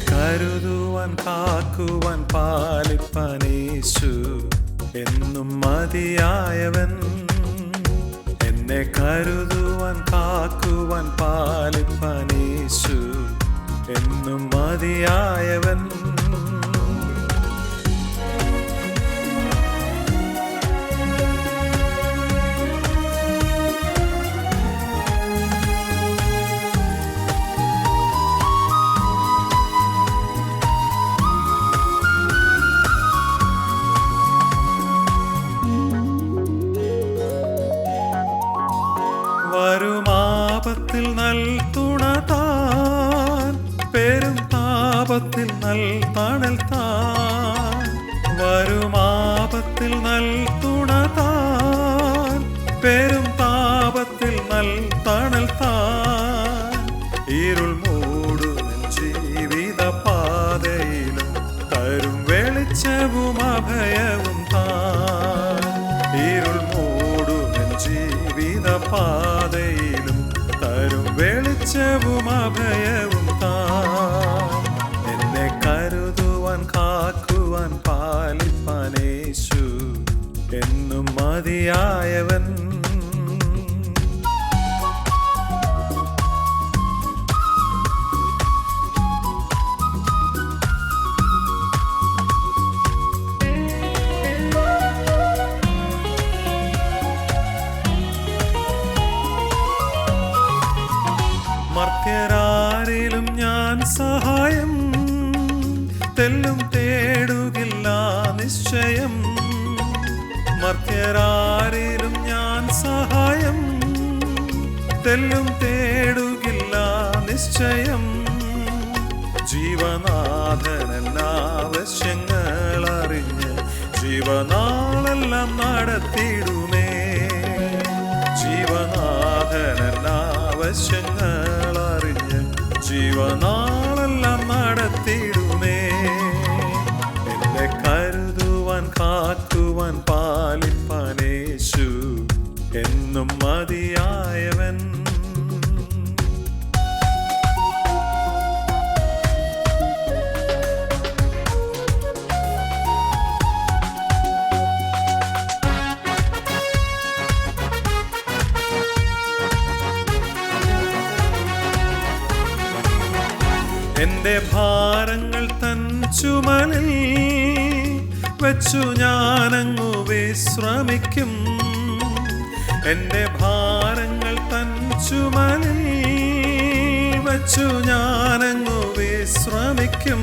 കരുതുവാൻ കാക്കുവാൻ പാലിപ്പാൻ യേശു എന്നും മതിയായവൻ. എന്നെ കരുതുവാൻ കാക്കുവാൻ പാലിപ്പാൻ യേശു എന്നും മതിയായവൻ. വരുമാപത്തിൽ നൽ തുണ താൻ, പെരും താപത്തിൽ നൽ തണൽ താൻ. വരുമാപത്തിൽ നൽ തുണ താൻ, പെരും താപത്തിൽ നൽ തണൽ താൻ. ഇരുൾ മൂടും ജീവിത പാതയിലും തരും വെളിച്ചവും അഭയവും താൻ. ഇരുൾ മൂടും ജീവിത പാതയിലും തരും വെളിച്ചവും അഭയവും താൻ. എന്നെ കരുതുവാൻ കാക്കുവാൻ പാലിപ്പാൻ യേശു എന്നും മതിയായവൻ. മർത്യരാരിലും ഞാൻ സഹായം തെല്ലും തേടുകില്ല നിശ്ചയം. മർത്യരാരിലും ഞാൻ സഹായം തെല്ലും തേടുകില്ല നിശ്ചയം. ജീവനാഥനെല്ലാവശ്യങ്ങൾ അറിഞ്ഞ് ജീവനാളെല്ലാം നടത്തിയിടുമേ. ജീവനാഥനെല്ലാവശ്യങ്ങൾ അറിഞ്ഞ് ജീവനാളെല്ലാം നടത്തിയിടുമേ. എന്നെ കരുതുവാൻ കാക്കുവാൻ പാലിപ്പാൻ യേശു എന്നും മതിയായവൻ. എന്റെ ഭാരങ്ങൾ തൻ ചുമലിൽ വെച്ചു ഞാനങ്ങു വിശ്രമിക്കും. എന്റെ ഭാരങ്ങൾ തൻ ചുമലിൽ വെച്ചു ഞാനങ്ങു വിശ്രമിക്കും.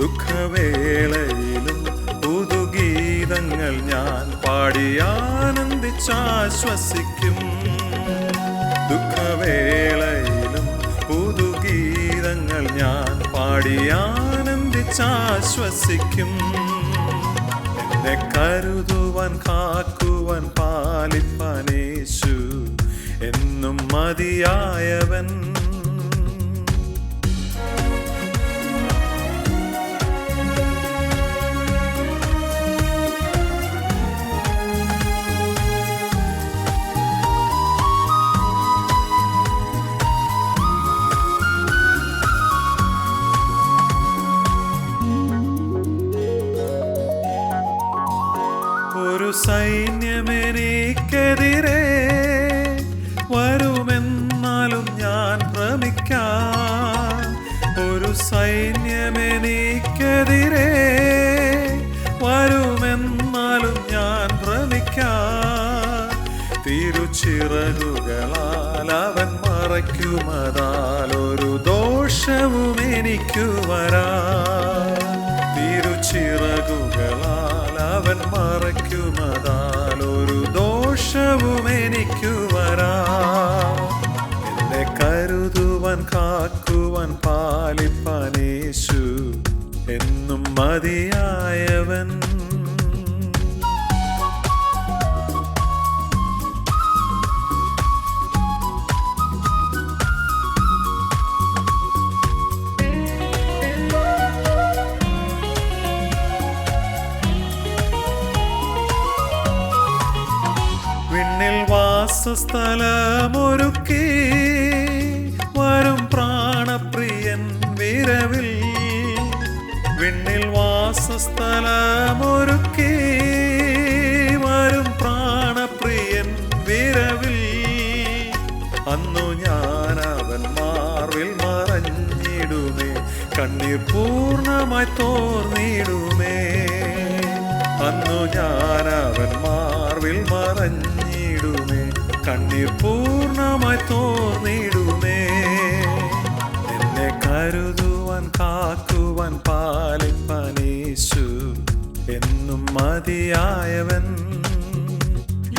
ദുഃഖവേളയിലും പുതുഗീതങ്ങൾ ഞാൻ പാടി ആനന്ദിച്ചാശ്വസിക്കും. ദുഃഖവേളയിലും പുതുഗീതങ്ങൾ ഞാൻ പാടി ആനന്ദിച്ചാശ്വസിക്കും. എന്നെ കരുതുവാൻ കാക്കുവാൻ പാലിപ്പാൻ യേശു എന്നും മതിയായവൻ. ഒരു സൈന്യമെനിക്കെതിരെ വരുമെന്നാലും ഞാൻ ഭ്രമിക്കാം. ഒരു സൈന്യമെനിക്കെതിരെ വരുമെന്നാലും ഞാൻ ഭ്രമിക്കാം. തിരുച്ചിറകുകളാൽ അവൻ മറയ്ക്കുമതാൽ ഒരു ദോഷവും എനിക്കു വരാ. തിരുച്ചിറകുകളാൽ അവൻ മറയ്ക്കുമതാൽ ഒരു ദോഷവും എനിക്കു വരാ. എന്നെ കരുതുവാൻ കാക്കുവാൻ പാലിപ്പാൻ യേശു എന്നും മതിയായവൻ. വിണ്ണിൽ വാസസ്ഥലമൊരുക്കി വരും പ്രാണപ്രിയൻ വീര വിരവിൽ വിണ്ണിൽ വാസസ്ഥലമൊരുക്കി വരും പ്രാണപ്രിയൻ വിരവിൽ. അന്നു ഞാൻ അവൻ മാർവിൽ മറഞ്ഞിടുമേ, കണ്ണീർ പൂർണ്ണമായി തോർന്നിടുമേ. അന്നു ഞാൻ അവൻ മാർവിൽ മറഞ്ഞിടുമേ, കണ്ണീർ പൂർണ്ണമായി തോർന്നിടുമേ. എന്നെ കരുതുവാൻ കാക്കുവാൻ പാലിപ്പാൻ യേശു എന്നും മതിയായവൻ.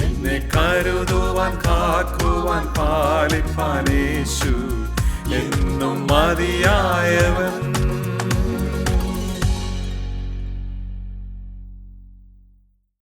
എന്നെ കരുതുവാൻ കാക്കുവാൻ പാലിപ്പാൻ യേശു എന്നും മതിയായവൻ.